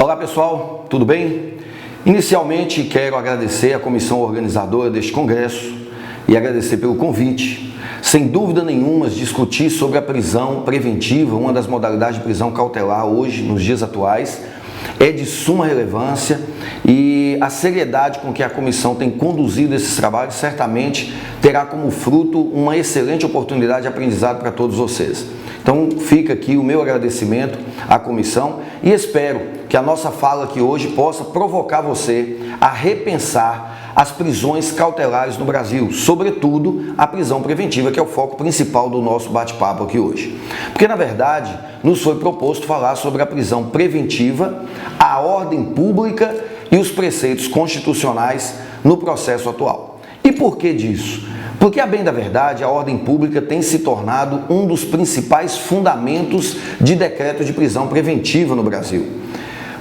Olá pessoal, tudo bem? Inicialmente quero agradecer à comissão organizadora deste congresso e agradecer pelo convite. Sem dúvida nenhuma, discutir sobre a prisão preventiva, uma das modalidades de prisão cautelar hoje, nos dias atuais, é de suma relevância e a seriedade com que a comissão tem conduzido esses trabalhos certamente terá como fruto uma excelente oportunidade de aprendizado para todos vocês. Então fica aqui o meu agradecimento à comissão e espero que a nossa fala aqui hoje possa provocar você a repensar as prisões cautelares no Brasil, sobretudo a prisão preventiva, que é o foco principal do nosso bate-papo aqui hoje. Porque, na verdade, nos foi proposto falar sobre a prisão preventiva, a ordem pública e os preceitos constitucionais no processo atual. E por que disso? Porque, a bem da verdade, a ordem pública tem se tornado um dos principais fundamentos de decreto de prisão preventiva no Brasil.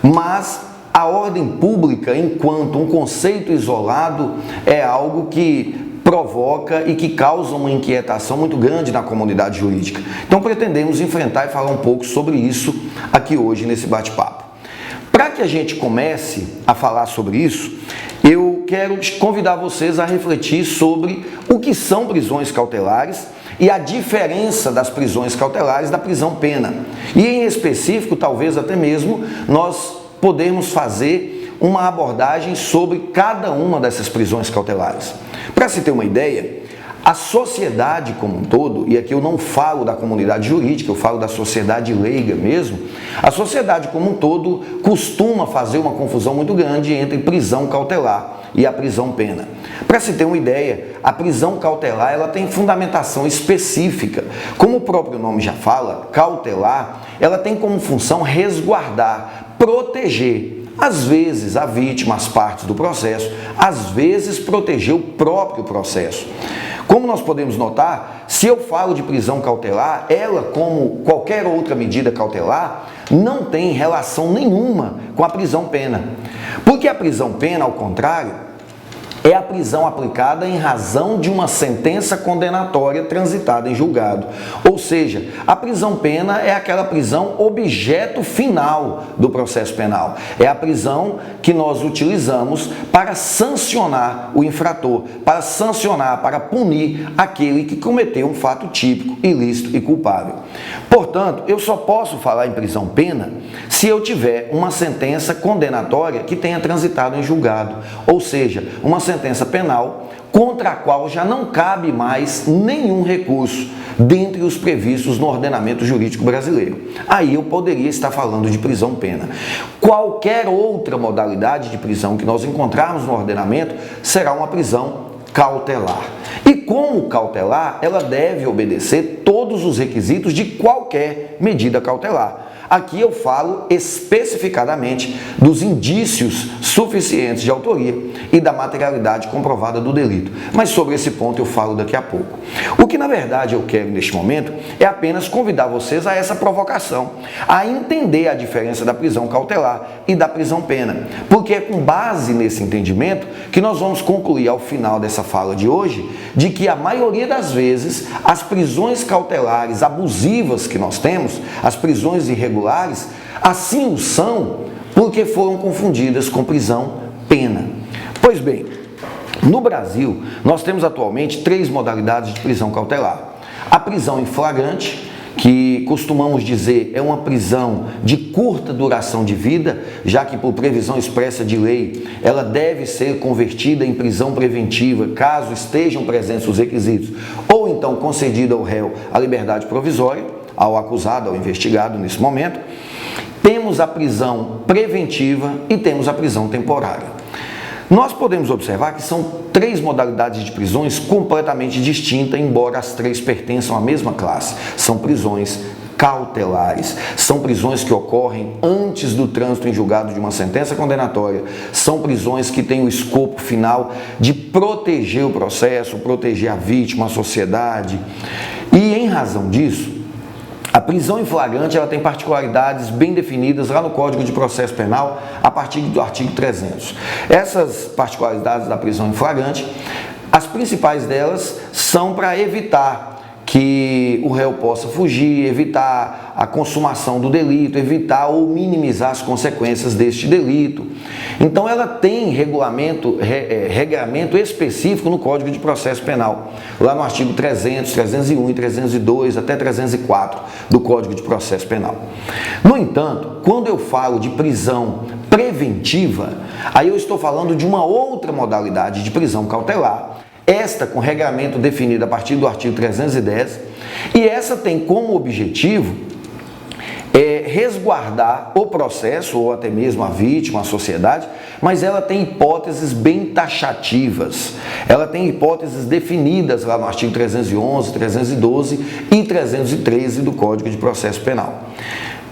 Mas a ordem pública, enquanto um conceito isolado, é algo que provoca e que causa uma inquietação muito grande na comunidade jurídica. Então pretendemos enfrentar e falar um pouco sobre isso aqui hoje nesse bate-papo. Para que a gente comece a falar sobre isso, eu quero convidar vocês a refletir sobre o que são prisões cautelares e a diferença das prisões cautelares da prisão-pena. E em específico, talvez até mesmo, nós podemos fazer uma abordagem sobre cada uma dessas prisões cautelares. Para se ter uma ideia, a sociedade como um todo, e aqui eu não falo da comunidade jurídica, eu falo da sociedade leiga mesmo, a sociedade como um todo costuma fazer uma confusão muito grande entre prisão cautelar e a prisão-pena. Para se ter uma ideia, a prisão cautelar ela tem fundamentação específica. Como o próprio nome já fala, cautelar, ela tem como função resguardar, proteger, às vezes a vítima, as partes do processo, às vezes proteger o próprio processo. Como nós podemos notar, se eu falo de prisão cautelar, ela, como qualquer outra medida cautelar, não tem relação nenhuma com a prisão-pena. Porque a prisão-pena, ao contrário, é a prisão aplicada em razão de uma sentença condenatória transitada em julgado. Ou seja, a prisão-pena é aquela prisão objeto final do processo penal. É a prisão que nós utilizamos para sancionar o infrator, para sancionar, para punir aquele que cometeu um fato típico, ilícito e culpável. Portanto, eu só posso falar em prisão-pena se eu tiver uma sentença condenatória que tenha transitado em julgado. Ou seja, uma sentença penal contra a qual já não cabe mais nenhum recurso dentre os previstos no ordenamento jurídico brasileiro. Aí eu poderia estar falando de prisão-pena. Qualquer outra modalidade de prisão que nós encontrarmos no ordenamento será uma prisão cautelar. E como cautelar, ela deve obedecer todos os requisitos de qualquer medida cautelar. Aqui eu falo especificadamente dos indícios suficientes de autoria e da materialidade comprovada do delito. Mas sobre esse ponto eu falo daqui a pouco. O que na verdade eu quero neste momento é apenas convidar vocês a essa provocação, a entender a diferença da prisão cautelar e da prisão-pena. Porque é com base nesse entendimento que nós vamos concluir ao final dessa fala de hoje de que a maioria das vezes as prisões cautelares abusivas que nós temos, as prisões irregulares, assim o são porque foram confundidas com prisão-pena. Pois bem, no Brasil nós temos atualmente 3 modalidades de prisão cautelar. A prisão em flagrante, que costumamos dizer é uma prisão de curta duração de vida, já que por previsão expressa de lei, ela deve ser convertida em prisão preventiva caso estejam presentes os requisitos, ou então concedida ao réu a liberdade provisória, ao acusado, ao investigado nesse momento. Temos a prisão preventiva e temos a prisão temporária. Nós podemos observar que são 3 modalidades de prisões completamente distintas, embora as 3 pertençam à mesma classe. São prisões cautelares, são prisões que ocorrem antes do trânsito em julgado de uma sentença condenatória, são prisões que têm o escopo final de proteger o processo, proteger a vítima, a sociedade. E em razão disso, a prisão em flagrante ela tem particularidades bem definidas lá no Código de Processo Penal, a partir do artigo 300. Essas particularidades da prisão em flagrante, as principais delas são para evitar que o réu possa fugir, evitar a consumação do delito, evitar ou minimizar as consequências deste delito. Então ela tem regramento específico no Código de Processo Penal, lá no artigo 300, 301 e 302 até 304 do Código de Processo Penal. No entanto, quando eu falo de prisão preventiva, aí eu estou falando de uma outra modalidade de prisão cautelar, esta com regramento definido a partir do artigo 310, e essa tem como objetivo resguardar o processo, ou até mesmo a vítima, a sociedade, mas ela tem hipóteses bem taxativas, ela tem hipóteses definidas lá no artigo 311, 312 e 313 do Código de Processo Penal.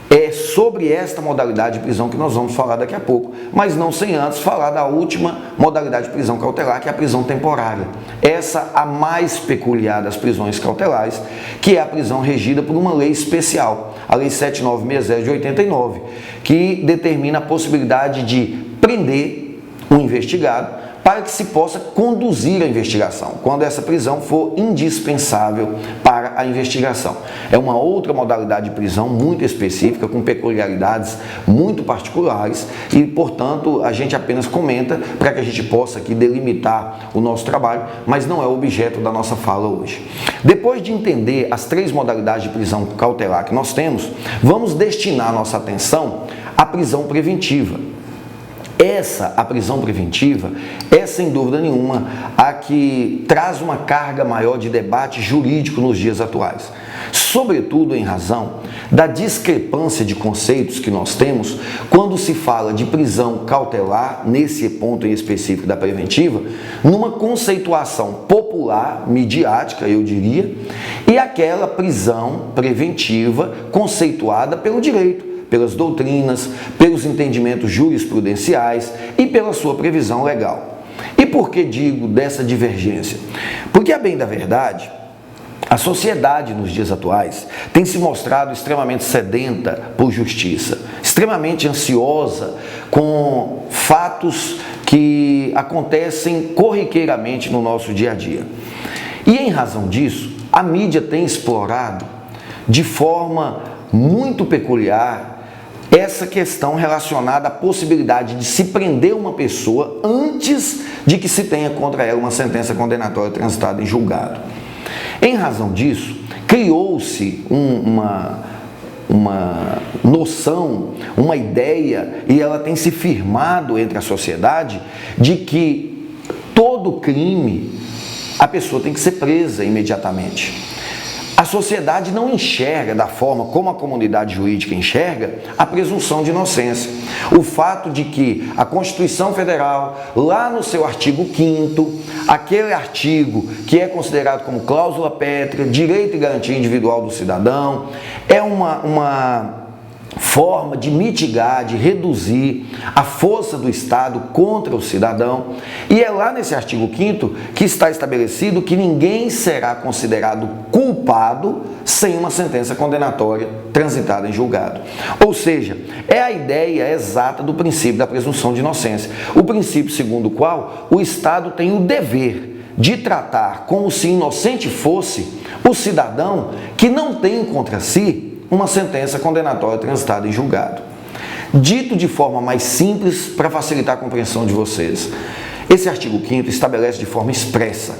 É sobre esta modalidade de prisão que nós vamos falar daqui a pouco, mas não sem antes falar da última modalidade de prisão cautelar, que é a prisão temporária. Essa a mais peculiar das prisões cautelares, que é a prisão regida por uma lei especial, a Lei 7960 de 89, que determina a possibilidade de prender um investigado para que se possa conduzir a investigação, quando essa prisão for indispensável para a investigação. É uma outra modalidade de prisão muito específica, com peculiaridades muito particulares e, portanto, a gente apenas comenta para que a gente possa aqui delimitar o nosso trabalho, mas não é o objeto da nossa fala hoje. Depois de entender as três modalidades de prisão cautelar que nós temos, vamos destinar nossa atenção à prisão preventiva. A prisão preventiva, é sem dúvida nenhuma a que traz uma carga maior de debate jurídico nos dias atuais. Sobretudo em razão da discrepância de conceitos que nós temos quando se fala de prisão cautelar, nesse ponto em específico da preventiva, numa conceituação popular, midiática, eu diria, e aquela prisão preventiva conceituada pelo direito, pelas doutrinas, pelos entendimentos jurisprudenciais e pela sua previsão legal. E por que digo dessa divergência? Porque, a bem da verdade, a sociedade nos dias atuais tem se mostrado extremamente sedenta por justiça, extremamente ansiosa com fatos que acontecem corriqueiramente no nosso dia a dia. E em razão disso, a mídia tem explorado de forma muito peculiar essa questão relacionada à possibilidade de se prender uma pessoa antes de que se tenha contra ela uma sentença condenatória transitada em julgado. Em razão disso, criou-se uma noção, uma ideia, e ela tem se firmado entre a sociedade, de que todo crime a pessoa tem que ser presa imediatamente. A sociedade não enxerga da forma como a comunidade jurídica enxerga a presunção de inocência. O fato de que a Constituição Federal, lá no seu artigo 5º, aquele artigo que é considerado como cláusula pétrea, direito e garantia individual do cidadão, é uma forma de mitigar, de reduzir a força do Estado contra o cidadão. E é lá nesse artigo 5º que está estabelecido que ninguém será considerado culpado sem uma sentença condenatória transitada em julgado. Ou seja, é a ideia exata do princípio da presunção de inocência. O princípio segundo o qual o Estado tem o dever de tratar como se inocente fosse o cidadão que não tem contra si uma sentença condenatória transitada em julgado. Dito de forma mais simples, para facilitar a compreensão de vocês, esse artigo 5º estabelece de forma expressa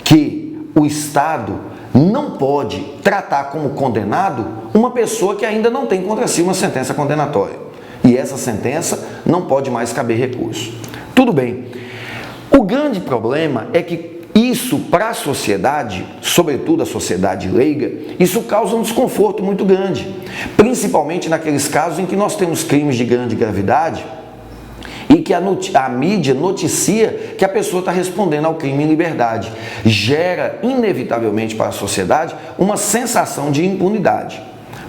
que o Estado não pode tratar como condenado uma pessoa que ainda não tem contra si uma sentença condenatória. E essa sentença não pode mais caber recurso. Tudo bem. O grande problema é que isso, para a sociedade, sobretudo a sociedade leiga, isso causa um desconforto muito grande, principalmente naqueles casos em que nós temos crimes de grande gravidade e que a mídia noticia que a pessoa está respondendo ao crime em liberdade. Gera, inevitavelmente para a sociedade, uma sensação de impunidade.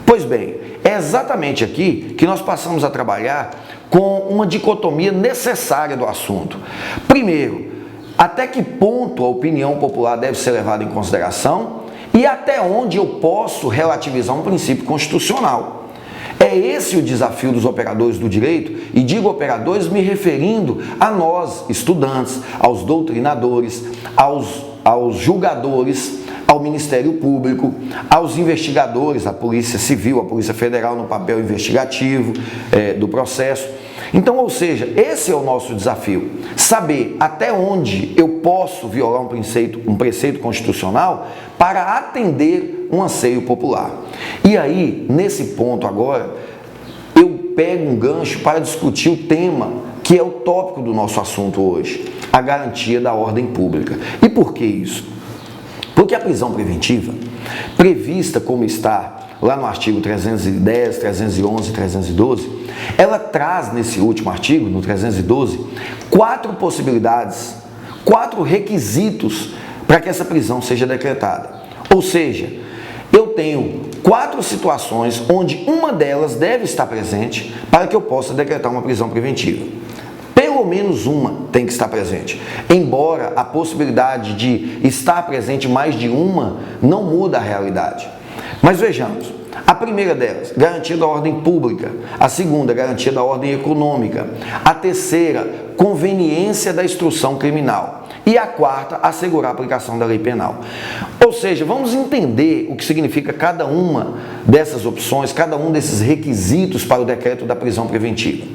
Pois bem, é exatamente aqui que nós passamos a trabalhar com uma dicotomia necessária do assunto. Primeiro, até que ponto a opinião popular deve ser levada em consideração e até onde eu posso relativizar um princípio constitucional. É esse o desafio dos operadores do direito, e digo operadores me referindo a nós, estudantes, aos doutrinadores, aos julgadores, ao Ministério Público, aos investigadores, a Polícia Civil, a Polícia Federal no papel investigativo do processo. Então, ou seja, esse é o nosso desafio, saber até onde eu posso violar um preceito constitucional para atender um anseio popular. E aí, nesse ponto agora, eu pego um gancho para discutir o tema que é o tópico do nosso assunto hoje, a garantia da ordem pública. E por que isso? Porque a prisão preventiva, prevista como está lá no artigo 310, 311 e 312, ela traz nesse último artigo, no 312, 4 possibilidades, 4 requisitos para que essa prisão seja decretada. Ou seja, eu tenho 4 situações onde uma delas deve estar presente para que eu possa decretar uma prisão preventiva. Pelo menos uma tem que estar presente. Embora a possibilidade de estar presente mais de uma não muda a realidade. Mas vejamos, a primeira delas, garantia da ordem pública. A segunda, garantia da ordem econômica. A terceira, conveniência da instrução criminal. E a quarta, assegurar a aplicação da lei penal. Ou seja, vamos entender o que significa cada uma dessas opções, cada um desses requisitos para o decreto da prisão preventiva.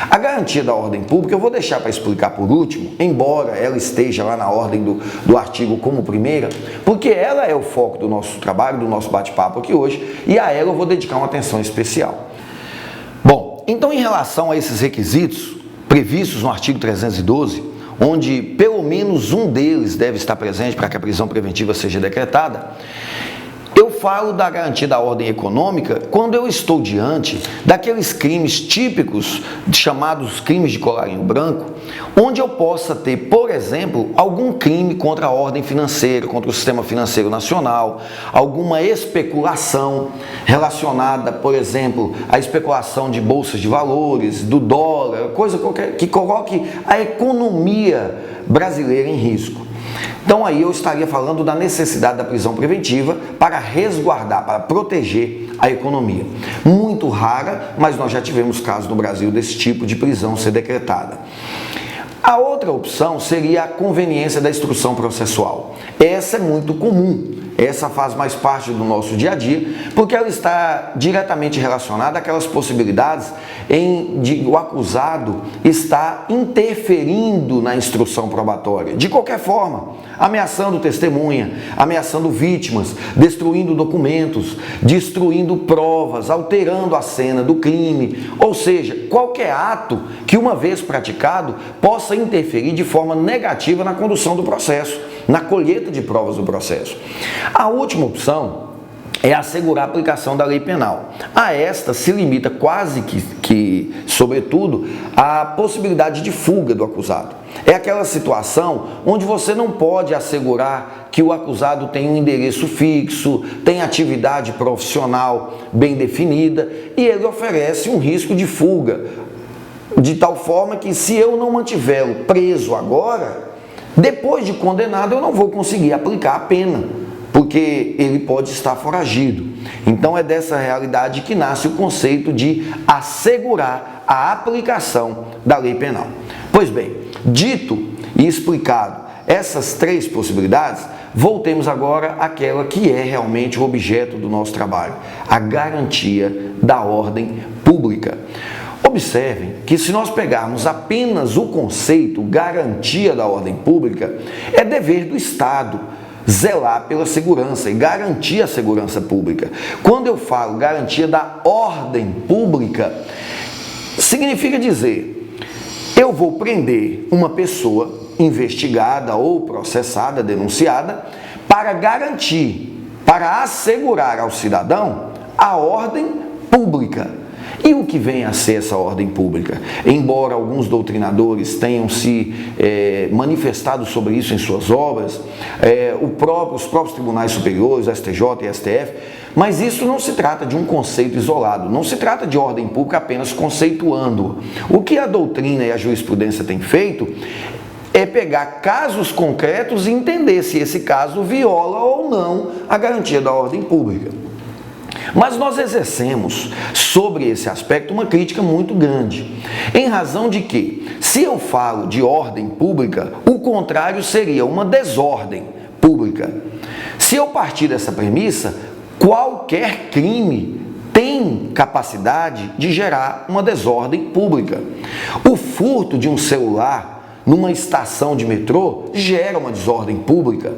A garantia da ordem pública eu vou deixar para explicar por último, embora ela esteja lá na ordem do artigo como primeira, porque ela é o foco do nosso trabalho, do nosso bate-papo aqui hoje, e a ela eu vou dedicar uma atenção especial. Bom, então em relação a esses requisitos previstos no artigo 312, onde pelo menos um deles deve estar presente para que a prisão preventiva seja decretada, eu falo da garantia da ordem econômica quando eu estou diante daqueles crimes típicos, chamados crimes de colarinho branco, onde eu possa ter, por exemplo, algum crime contra a ordem financeira, contra o sistema financeiro nacional, alguma especulação relacionada, por exemplo, à especulação de bolsas de valores, do dólar, coisa qualquer que coloque a economia brasileira em risco. Então aí eu estaria falando da necessidade da prisão preventiva para resguardar, para proteger a economia. Muito rara, mas nós já tivemos casos no Brasil desse tipo de prisão ser decretada. A outra opção seria a conveniência da instrução processual. Essa é muito comum. Essa faz mais parte do nosso dia a dia, porque ela está diretamente relacionada àquelas possibilidades de o acusado estar interferindo na instrução probatória, de qualquer forma, ameaçando testemunha, ameaçando vítimas, destruindo documentos, destruindo provas, alterando a cena do crime, ou seja, qualquer ato que uma vez praticado possa interferir de forma negativa na condução do processo, na colheita de provas do processo. A última opção é assegurar a aplicação da lei penal. A esta se limita quase que sobretudo, à possibilidade de fuga do acusado. É aquela situação onde você não pode assegurar que o acusado tem um endereço fixo, tem atividade profissional bem definida e ele oferece um risco de fuga, de tal forma que se eu não mantivê-lo preso agora, depois de condenado eu não vou conseguir aplicar a pena, porque ele pode estar foragido. Então é dessa realidade que nasce o conceito de assegurar a aplicação da lei penal. Pois bem, dito e explicado essas 3 possibilidades, voltemos agora àquela que é realmente o objeto do nosso trabalho, a garantia da ordem pública. Observem que se nós pegarmos apenas o conceito garantia da ordem pública, é dever do Estado zelar pela segurança e garantir a segurança pública. Quando eu falo garantia da ordem pública, significa dizer, eu vou prender uma pessoa investigada ou processada, denunciada, para garantir, para assegurar ao cidadão a ordem pública. E o que vem a ser essa ordem pública? Embora alguns doutrinadores tenham se manifestado sobre isso em suas obras, os próprios tribunais superiores, STJ e STF, mas isso não se trata de um conceito isolado, não se trata de ordem pública apenas conceituando. O que a doutrina e a jurisprudência têm feito é pegar casos concretos e entender se esse caso viola ou não a garantia da ordem pública. Mas nós exercemos sobre esse aspecto uma crítica muito grande, em razão de que, se eu falo de ordem pública, o contrário seria uma desordem pública. Se eu partir dessa premissa, qualquer crime tem capacidade de gerar uma desordem pública. O furto de um celular numa estação de metrô gera uma desordem pública.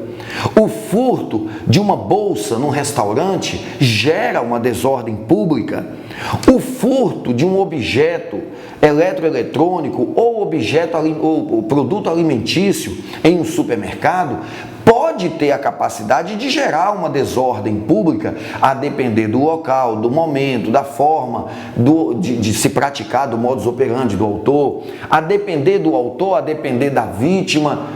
O furto de uma bolsa num restaurante gera uma desordem pública. O furto de um objeto eletroeletrônico ou ou produto alimentício em um supermercado pode ter a capacidade de gerar uma desordem pública, a depender do local, do momento, da forma de se praticar, do modus operandi do autor, a depender do autor, a depender da vítima.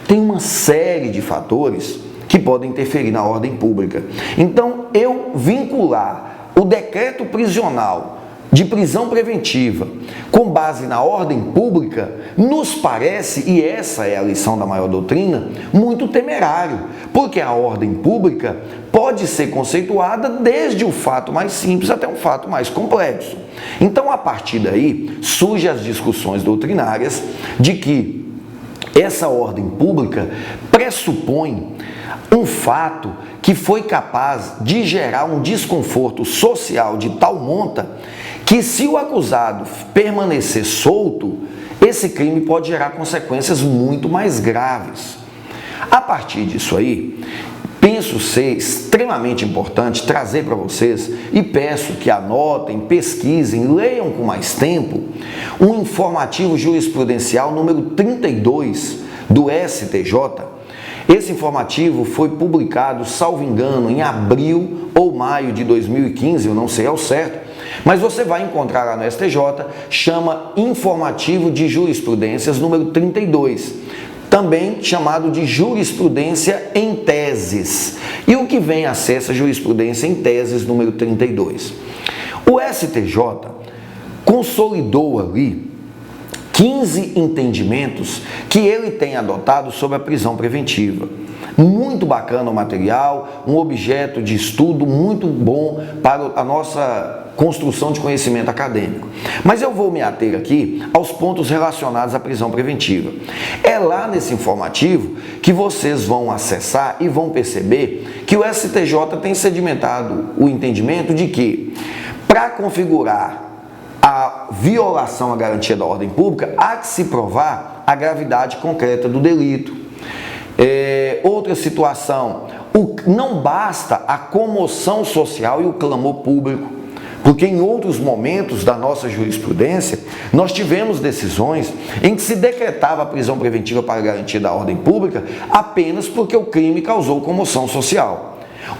Tem uma série de fatores que podem interferir na ordem pública. Então, eu vincular o decreto prisional de prisão preventiva com base na ordem pública, nos parece, e essa é a lição da maior doutrina, muito temerário, porque a ordem pública pode ser conceituada desde o fato mais simples até um fato mais complexo. Então, a partir daí, surgem as discussões doutrinárias de que essa ordem pública pressupõe um fato que foi capaz de gerar um desconforto social de tal monta que, se o acusado permanecer solto, esse crime pode gerar consequências muito mais graves. A partir disso aí, penso ser extremamente importante trazer para vocês, e peço que anotem, pesquisem, leiam com mais tempo, um informativo jurisprudencial número 32 do STJ. Esse informativo foi publicado, salvo engano, em abril ou maio de 2015, eu não sei ao certo, mas você vai encontrar lá no STJ, chama Informativo de Jurisprudências número 32, também chamado de Jurisprudência em Teses. E o que vem a ser essa Jurisprudência em Teses número 32? O STJ consolidou ali 15 entendimentos que ele tem adotado sobre a prisão preventiva. Muito bacana o material, um objeto de estudo muito bom para a nossa construção de conhecimento acadêmico. Mas eu vou me ater aqui aos pontos relacionados à prisão preventiva. É lá nesse informativo que vocês vão acessar e vão perceber que o STJ tem sedimentado o entendimento de que, para configurar a violação à garantia da ordem pública, há que se provar a gravidade concreta do delito. Outra situação, não basta a comoção social e o clamor público, porque em outros momentos da nossa jurisprudência, nós tivemos decisões em que se decretava a prisão preventiva para a garantia da ordem pública apenas porque o crime causou comoção social.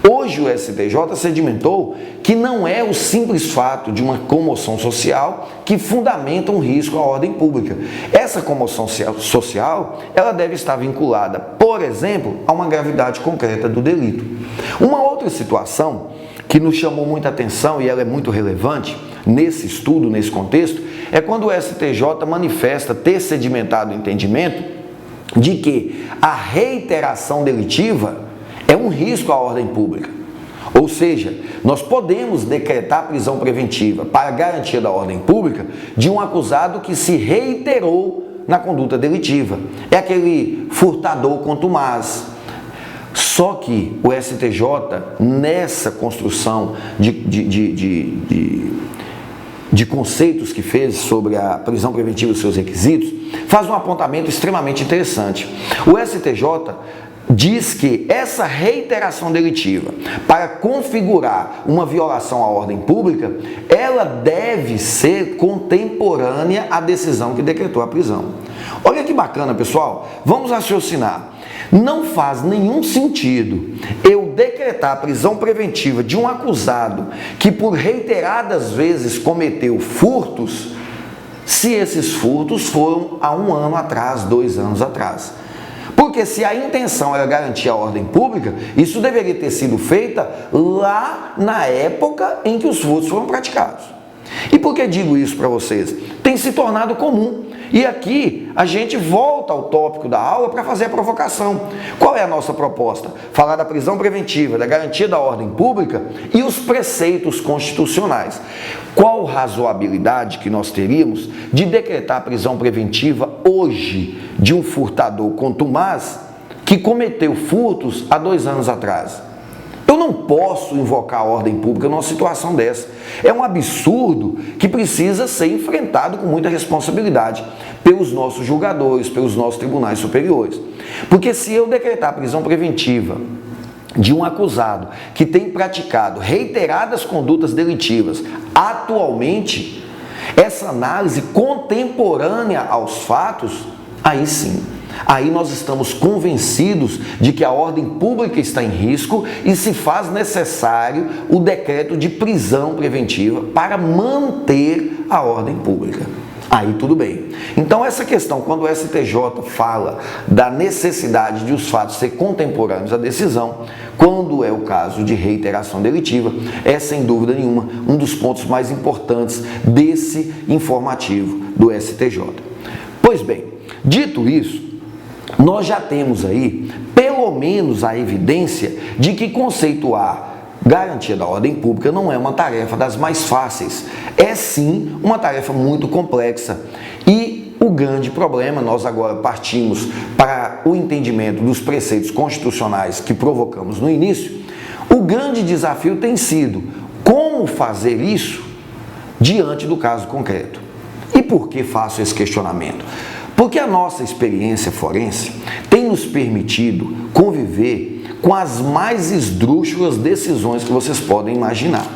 Hoje o STJ sedimentou que não é o simples fato de uma comoção social que fundamenta um risco à ordem pública. Essa comoção social, ela deve estar vinculada, por exemplo, a uma gravidade concreta do delito. Uma outra situação que nos chamou muita atenção e ela é muito relevante nesse estudo, nesse contexto, é quando o STJ manifesta ter sedimentado o entendimento de que a reiteração delitiva é um risco à ordem pública. Ou seja, nós podemos decretar prisão preventiva para a garantia da ordem pública de um acusado que se reiterou na conduta delitiva. É aquele furtador contumaz. Só que o STJ, nessa construção de conceitos que fez sobre a prisão preventiva e seus requisitos, faz um apontamento extremamente interessante. O STJ diz que essa reiteração delitiva, para configurar uma violação à ordem pública, ela deve ser contemporânea à decisão que decretou a prisão. Olha que bacana, pessoal. Vamos raciocinar. Não faz nenhum sentido eu decretar a prisão preventiva de um acusado que por reiteradas vezes cometeu furtos, se esses furtos foram há 1 ano atrás, 2 anos atrás. Porque se a intenção era garantir a ordem pública, isso deveria ter sido feita lá na época em que os furtos foram praticados. E por que digo isso para vocês? Tem se tornado comum. E aqui a gente volta ao tópico da aula para fazer a provocação. Qual é a nossa proposta? Falar da prisão preventiva, da garantia da ordem pública e os preceitos constitucionais. Qual razoabilidade que nós teríamos de decretar a prisão preventiva hoje de um furtador contumaz que cometeu furtos há 2 anos atrás? não posso invocar a ordem pública numa situação dessa. É um absurdo que precisa ser enfrentado com muita responsabilidade pelos nossos julgadores, pelos nossos tribunais superiores. Porque se eu decretar prisão preventiva de um acusado que tem praticado reiteradas condutas delitivas atualmente, essa análise contemporânea aos fatos, aí sim, aí nós estamos convencidos de que a ordem pública está em risco e se faz necessário o decreto de prisão preventiva para manter a ordem pública. Aí tudo bem. Então essa questão, quando o STJ fala da necessidade de os fatos ser contemporâneos à decisão, quando é o caso de reiteração delitiva, é sem dúvida nenhuma um dos pontos mais importantes desse informativo do STJ. Pois bem, dito isso, nós já temos aí pelo menos a evidência de que conceituar garantia da ordem pública não é uma tarefa das mais fáceis, é sim uma tarefa muito complexa. E o grande problema, nós agora partimos para o entendimento dos preceitos constitucionais que provocamos no início, o grande desafio tem sido como fazer isso diante do caso concreto. E por que faço esse questionamento? Porque a nossa experiência forense tem nos permitido conviver com as mais esdrúxulas decisões que vocês podem imaginar.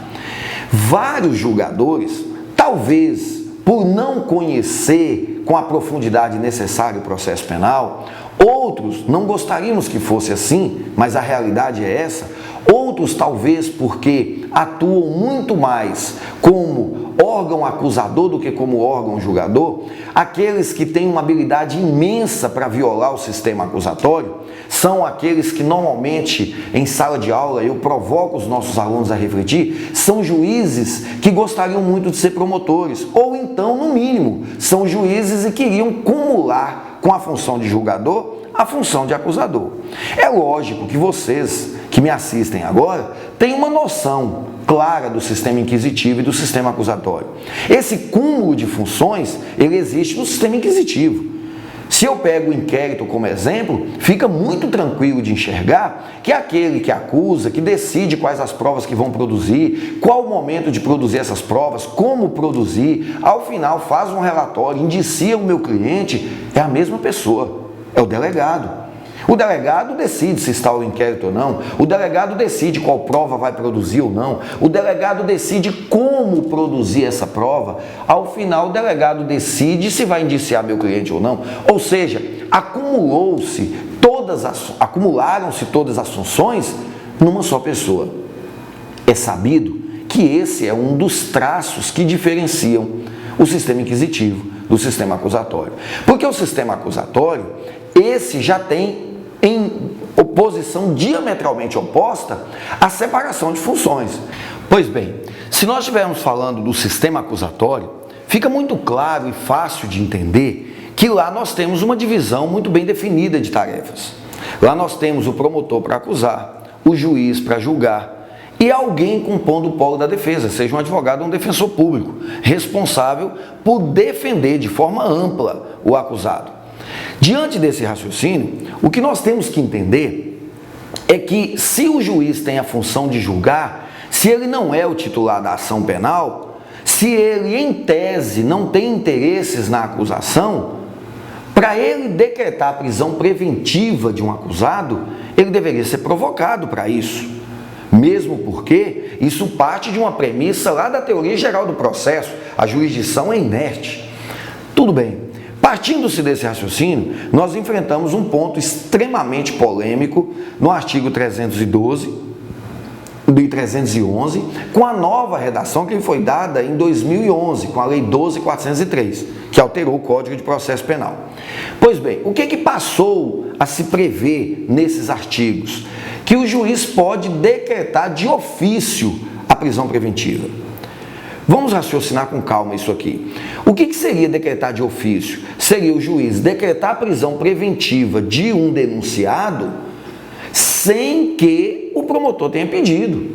Vários julgadores, talvez por não conhecer com a profundidade necessária o processo penal, outros não gostaríamos que fosse assim, mas a realidade é essa, outros talvez porque atuam muito mais como órgão acusador do que como órgão julgador, aqueles que têm uma habilidade imensa para violar o sistema acusatório, são aqueles que normalmente em sala de aula eu provoco os nossos alunos a refletir, são juízes que gostariam muito de ser promotores, ou então, no mínimo, são juízes e queriam cumular com a função de julgador a função de acusador. É lógico que vocês que me assistem agora têm uma noção clara do sistema inquisitivo e do sistema acusatório. Esse cúmulo de funções, ele existe no sistema inquisitivo. Se eu pego o inquérito como exemplo, fica muito tranquilo de enxergar que aquele que acusa, que decide quais as provas que vão produzir, qual o momento de produzir essas provas, como produzir, ao final faz um relatório, indicia o meu cliente, é a mesma pessoa, é o delegado. O delegado decide se está o inquérito ou não, o delegado decide qual prova vai produzir ou não, o delegado decide como produzir essa prova, ao final o delegado decide se vai indiciar meu cliente ou não. Ou seja, acumularam-se todas as funções numa só pessoa. É sabido que esse é um dos traços que diferenciam o sistema inquisitivo do sistema acusatório. Porque o sistema acusatório, esse já tem em oposição diametralmente oposta a separação de funções. Pois bem, se nós estivermos falando do sistema acusatório, fica muito claro e fácil de entender que lá nós temos uma divisão muito bem definida de tarefas. Lá nós temos o promotor para acusar, o juiz para julgar e alguém compondo o polo da defesa, seja um advogado ou um defensor público, responsável por defender de forma ampla o acusado. Diante desse raciocínio, o que nós temos que entender é que se o juiz tem a função de julgar, se ele não é o titular da ação penal, se ele em tese não tem interesses na acusação, para ele decretar a prisão preventiva de um acusado, ele deveria ser provocado para isso. Mesmo porque isso parte de uma premissa lá da teoria geral do processo, a jurisdição é inerte. Tudo bem. Partindo-se desse raciocínio, nós enfrentamos um ponto extremamente polêmico no artigo 312 e 311, com a nova redação que foi dada em 2011, com a Lei 12.403, que alterou o Código de Processo Penal. Pois bem, o que passou a se prever nesses artigos? Que o juiz pode decretar de ofício a prisão preventiva. Vamos raciocinar com calma isso aqui. O que seria decretar de ofício? Seria o juiz decretar a prisão preventiva de um denunciado sem que o promotor tenha pedido,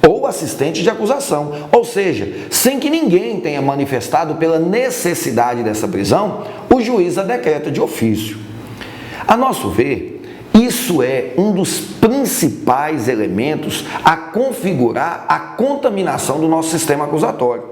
ou assistente de acusação, ou seja, sem que ninguém tenha manifestado pela necessidade dessa prisão, o juiz a decreta de ofício. A nosso ver, isso isso é um dos principais elementos a configurar a contaminação do nosso sistema acusatório.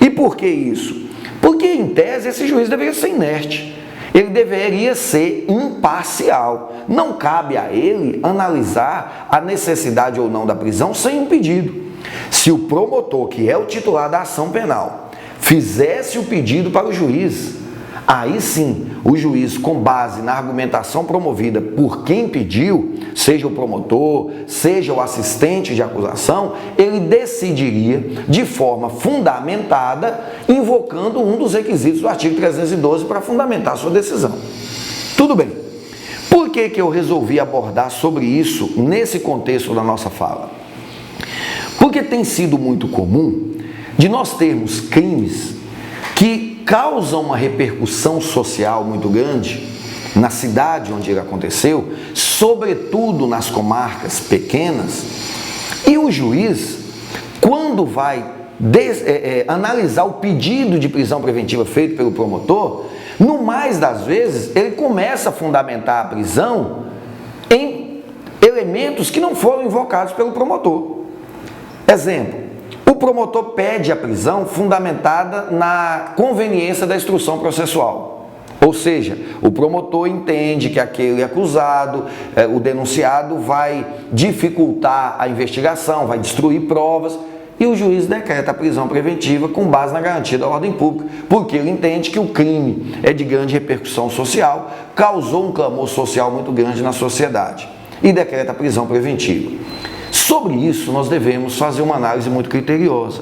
E por que isso? Porque, em tese, esse juiz deveria ser inerte. Ele deveria ser imparcial. Não cabe a ele analisar a necessidade ou não da prisão sem um pedido. Se o promotor, que é o titular da ação penal, fizesse o pedido para o juiz, aí sim, o juiz, com base na argumentação promovida por quem pediu, seja o promotor, seja o assistente de acusação, ele decidiria de forma fundamentada, invocando um dos requisitos do artigo 312 para fundamentar a sua decisão. Tudo bem. Por que eu resolvi abordar sobre isso nesse contexto da nossa fala? Porque tem sido muito comum de nós termos crimes que causam uma repercussão social muito grande na cidade onde ele aconteceu, sobretudo nas comarcas pequenas, e o juiz, quando vai analisar o pedido de prisão preventiva feito pelo promotor, no mais das vezes, ele começa a fundamentar a prisão em elementos que não foram invocados pelo promotor. Exemplo, o promotor pede a prisão fundamentada na conveniência da instrução processual. Ou seja, o promotor entende que aquele acusado, o denunciado, vai dificultar a investigação, vai destruir provas, e o juiz decreta a prisão preventiva com base na garantia da ordem pública, porque ele entende que o crime é de grande repercussão social, causou um clamor social muito grande na sociedade, e decreta a prisão preventiva. Sobre isso, nós devemos fazer uma análise muito criteriosa.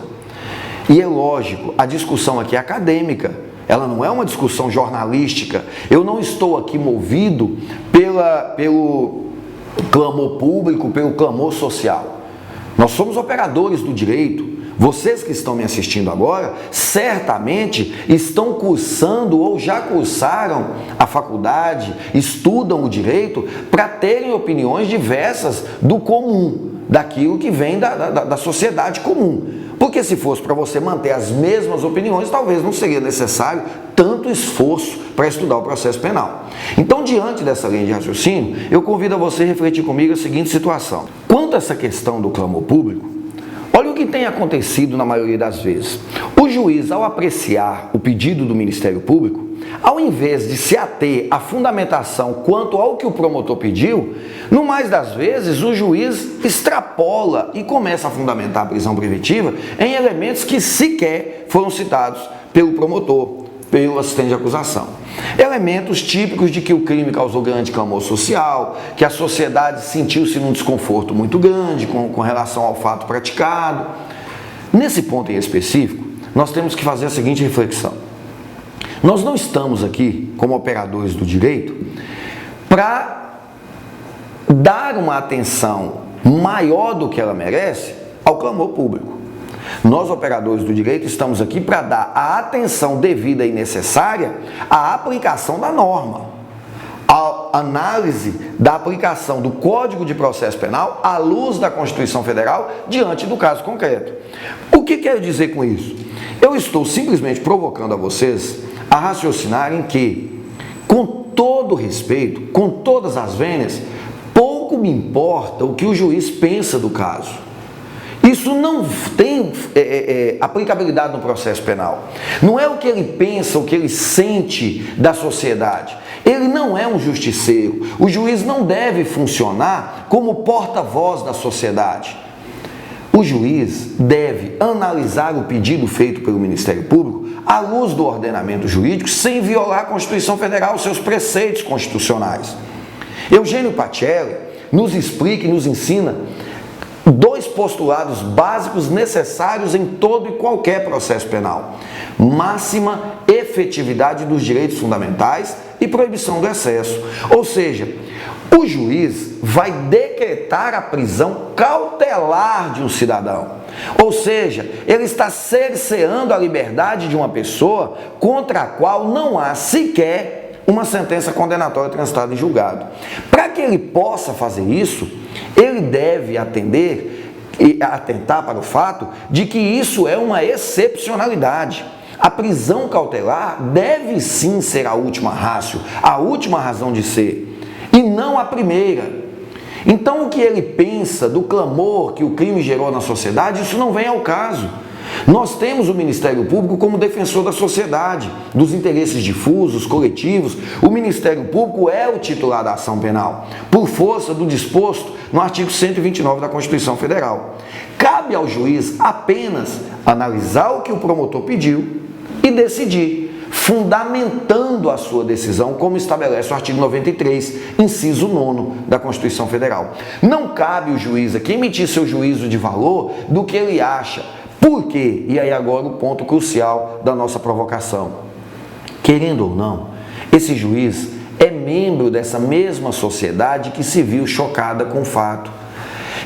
E é lógico, a discussão aqui é acadêmica, ela não é uma discussão jornalística. Eu não estou aqui movido pelo clamor público, pelo clamor social. Nós somos operadores do direito. Vocês que estão me assistindo agora, certamente estão cursando ou já cursaram a faculdade, estudam o direito para terem opiniões diversas do comum, daquilo que vem da sociedade comum. Porque se fosse para você manter as mesmas opiniões, talvez não seria necessário tanto esforço para estudar o processo penal. Então, diante dessa linha de raciocínio, eu convido a você a refletir comigo a seguinte situação. Quanto a essa questão do clamor público, olha o que tem acontecido na maioria das vezes. O juiz, ao apreciar o pedido do Ministério Público, ao invés de se ater à fundamentação quanto ao que o promotor pediu, no mais das vezes o juiz extrapola e começa a fundamentar a prisão preventiva em elementos que sequer foram citados pelo promotor, pelo assistente de acusação. Elementos típicos de que o crime causou grande clamor social, que a sociedade sentiu-se num desconforto muito grande com relação ao fato praticado. Nesse ponto em específico, nós temos que fazer a seguinte reflexão. Nós não estamos aqui, como operadores do direito, para dar uma atenção maior do que ela merece ao clamor público. Nós, operadores do direito, estamos aqui para dar a atenção devida e necessária à aplicação da norma, à análise da aplicação do Código de Processo Penal à luz da Constituição Federal diante do caso concreto. O que quero dizer com isso? Eu estou simplesmente provocando a vocês a raciocinarem que, com todo respeito, com todas as vênias, pouco me importa o que o juiz pensa do caso. Isso não tem aplicabilidade no processo penal. Não é o que ele pensa, o que ele sente da sociedade. Ele não é um justiceiro. O juiz não deve funcionar como porta-voz da sociedade. O juiz deve analisar o pedido feito pelo Ministério Público à luz do ordenamento jurídico, sem violar a Constituição Federal, seus preceitos constitucionais. Eugênio Pacelli nos explica e nos ensina dois postulados básicos necessários em todo e qualquer processo penal: máxima efetividade dos direitos fundamentais e proibição do excesso. Ou seja, o juiz vai decretar a prisão cautelar de um cidadão. Ou seja, ele está cerceando a liberdade de uma pessoa contra a qual não há sequer uma sentença condenatória transitada em julgado. Para que ele possa fazer isso, ele deve atender e atentar para o fato de que isso é uma excepcionalidade. A prisão cautelar deve sim ser a última ratio, a última razão de ser, e não a primeira. Então o que ele pensa do clamor que o crime gerou na sociedade, isso não vem ao caso. Nós temos o Ministério Público como defensor da sociedade, dos interesses difusos, coletivos. O Ministério Público é o titular da ação penal, por força do disposto no artigo 129 da Constituição Federal. Cabe ao juiz apenas analisar o que o promotor pediu e decidir, fundamentando a sua decisão, como estabelece o artigo 93, inciso 9 da Constituição Federal. Não cabe o juiz aqui emitir seu juízo de valor do que ele acha. Por quê? E aí agora o ponto crucial da nossa provocação. Querendo ou não, esse juiz é membro dessa mesma sociedade que se viu chocada com o fato.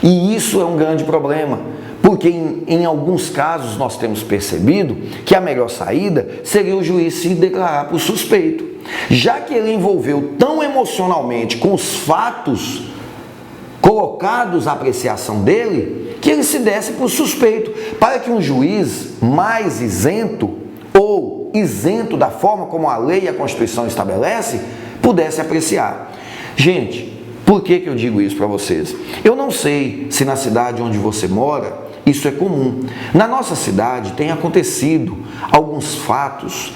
E isso é um grande problema, porque em alguns casos nós temos percebido que a melhor saída seria o juiz se declarar por suspeito, já que ele envolveu tão emocionalmente com os fatos colocados à apreciação dele, que ele se desse por suspeito, para que um juiz mais isento ou isento da forma como a lei e a Constituição estabelece, pudesse apreciar. Gente, por que eu digo isso para vocês? Eu não sei se na cidade onde você mora isso é comum. Na nossa cidade tem acontecido alguns fatos,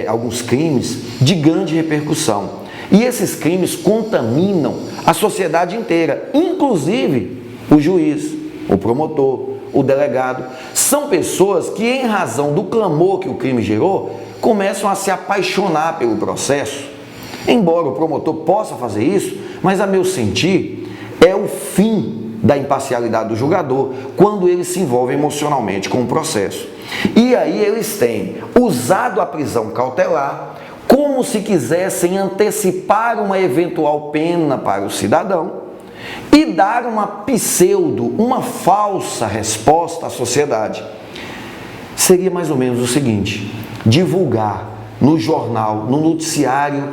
alguns crimes de grande repercussão. E esses crimes contaminam a sociedade inteira, inclusive o juiz, o promotor, o delegado. São pessoas que, em razão do clamor que o crime gerou, começam a se apaixonar pelo processo. Embora o promotor possa fazer isso, mas a meu sentir, é o fim da imparcialidade do julgador quando ele se envolve emocionalmente com o processo. E aí eles têm usado a prisão cautelar como se quisessem antecipar uma eventual pena para o cidadão e dar uma falsa resposta à sociedade. Seria mais ou menos o seguinte: divulgar no jornal, no noticiário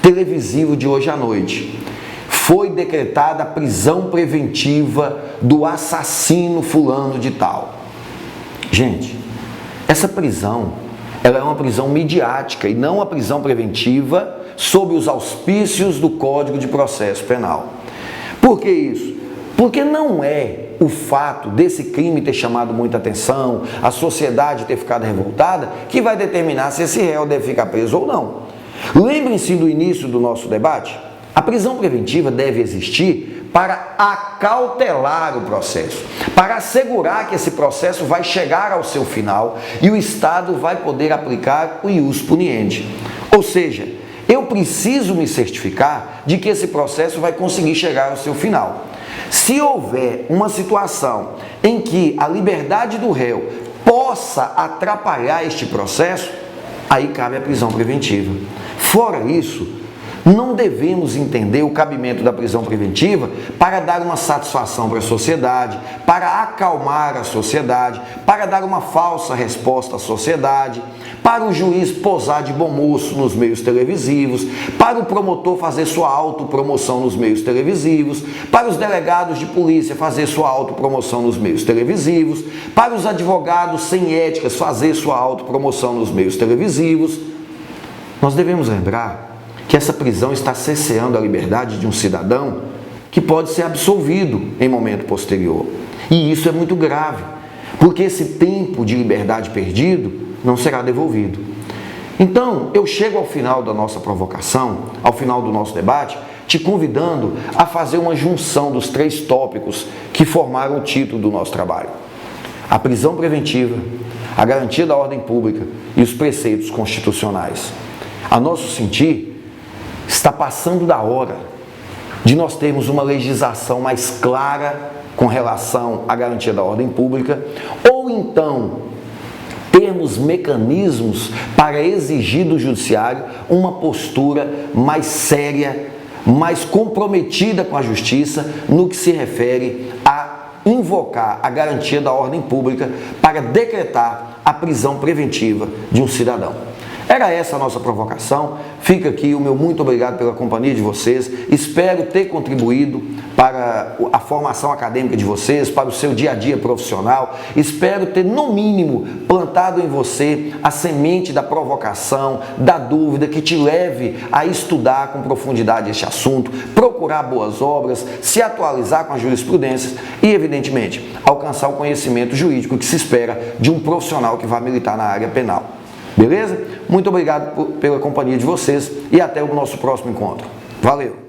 televisivo de hoje à noite: foi decretada a prisão preventiva do assassino fulano de tal. Gente, essa prisão, ela é uma prisão midiática e não uma prisão preventiva sob os auspícios do Código de Processo Penal. Por que isso? Porque não é o fato desse crime ter chamado muita atenção, a sociedade ter ficado revoltada, que vai determinar se esse réu deve ficar preso ou não. Lembrem-se do início do nosso debate. A prisão preventiva deve existir para acautelar o processo, para assegurar que esse processo vai chegar ao seu final e o Estado vai poder aplicar o ius puniendi. Ou seja, eu preciso me certificar de que esse processo vai conseguir chegar ao seu final. Se houver uma situação em que a liberdade do réu possa atrapalhar este processo, aí cabe a prisão preventiva. Fora isso, não devemos entender o cabimento da prisão preventiva para dar uma satisfação para a sociedade, para acalmar a sociedade, para dar uma falsa resposta à sociedade, para o juiz posar de bom moço nos meios televisivos, para o promotor fazer sua autopromoção nos meios televisivos, para os delegados de polícia fazer sua autopromoção nos meios televisivos, para os advogados sem éticas fazer sua autopromoção nos meios televisivos. Nós devemos lembrar que essa prisão está cerceando a liberdade de um cidadão que pode ser absolvido em momento posterior. E isso é muito grave, porque esse tempo de liberdade perdido não será devolvido. Então, eu chego ao final da nossa provocação, ao final do nosso debate, te convidando a fazer uma junção dos 3 tópicos que formaram o título do nosso trabalho: a prisão preventiva, a garantia da ordem pública e os preceitos constitucionais. A nosso sentir, está passando da hora de nós termos uma legislação mais clara com relação à garantia da ordem pública, ou então termos mecanismos para exigir do judiciário uma postura mais séria, mais comprometida com a justiça no que se refere a invocar a garantia da ordem pública para decretar a prisão preventiva de um cidadão. Era essa a nossa provocação. Fica aqui o meu muito obrigado pela companhia de vocês. Espero ter contribuído para a formação acadêmica de vocês, para o seu dia a dia profissional. Espero ter, no mínimo, plantado em você a semente da provocação, da dúvida, que te leve a estudar com profundidade este assunto, procurar boas obras, se atualizar com as jurisprudências e, evidentemente, alcançar o conhecimento jurídico que se espera de um profissional que vai militar na área penal. Beleza? Muito obrigado pela companhia de vocês e até o nosso próximo encontro. Valeu!